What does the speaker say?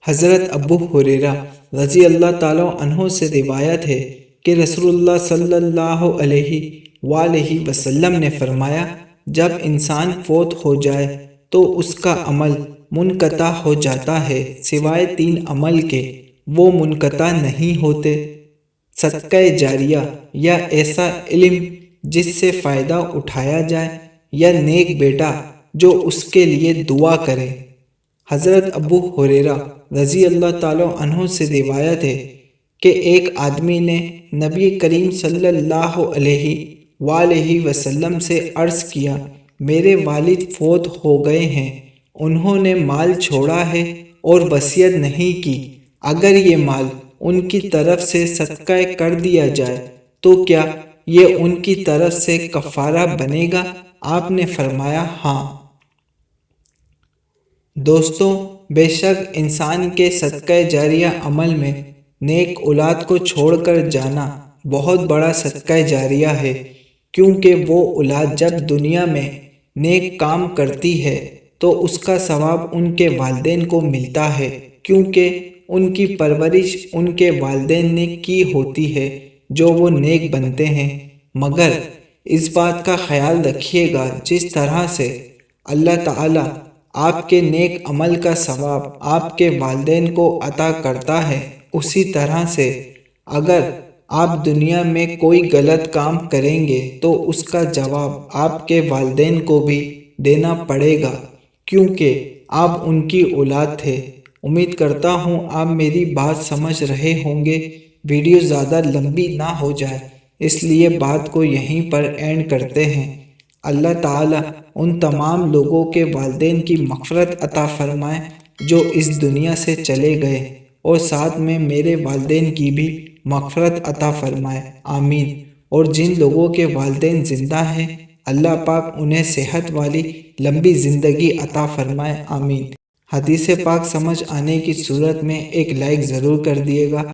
حضرت ابو ہریرہ رضی اللہ تعالیٰ عنہ سے روایت ہے کہ رسول اللہ صلی اللہ علیہ وآلہ وسلم نے فرمایا، جب انسان فوت ہو جائے تو اس کا عمل منقطع ہو جاتا ہے سوائے 3 عمل کے۔ وہ منقطع نہیں ہوتے: صدقہ جاریہ یا ایسا علم جس سے فائدہ اٹھایا جائے، یا نیک بیٹا جو اس کے لیے دعا کرے۔ حضرت ابو ہریرہ رضی اللہ تعالیٰ عنہ سے روایت ہے کہ ایک آدمی نے نبی کریم صلی اللہ علیہ وآلہ وسلم سے عرض کیا، میرے والد فوت ہو گئے ہیں، انہوں نے مال چھوڑا ہے اور وصیت نہیں کی، اگر یہ مال ان کی طرف سے صدقہ کر دیا جائے تو کیا یہ ان کی طرف سے کفارہ بنے گا؟ آپ نے فرمایا ہاں۔ دوستو، بے شک انسان کے صدقہ جاریہ عمل میں نیک اولاد کو چھوڑ کر جانا بہت بڑا صدقہ جاریہ ہے، کیونکہ وہ اولاد جب دنیا میں نیک کام کرتی ہے تو اس کا ثواب ان کے والدین کو ملتا ہے، کیونکہ ان کی پرورش ان کے والدین نے کی ہوتی ہے جو وہ نیک بنتے ہیں۔ مگر اس بات کا خیال رکھیے گا، جس طرح سے اللہ تعالیٰ آپ کے نیک عمل کا ثواب آپ کے والدین کو عطا کرتا ہے، اسی طرح سے اگر آپ دنیا میں کوئی غلط کام کریں گے تو اس کا جواب آپ کے والدین کو بھی دینا پڑے گا، کیونکہ آپ ان کی اولاد تھے۔ امید کرتا ہوں آپ میری بات سمجھ رہے ہوں گے۔ ویڈیو زیادہ لمبی نہ ہو جائے، اس لیے بات کو یہیں پر اینڈ کرتے ہیں۔ اللہ تعالیٰ ان تمام لوگوں کے والدین کی مغفرت عطا فرمائے جو اس دنیا سے چلے گئے، اور ساتھ میں میرے والدین کی بھی مغفرت عطا فرمائے، آمین۔ اور جن لوگوں کے والدین زندہ ہیں، اللہ پاک انہیں صحت والی لمبی زندگی عطا فرمائے، آمین۔ حدیث پاک سمجھ آنے کی صورت میں ایک لائک ضرور کر دیے گا۔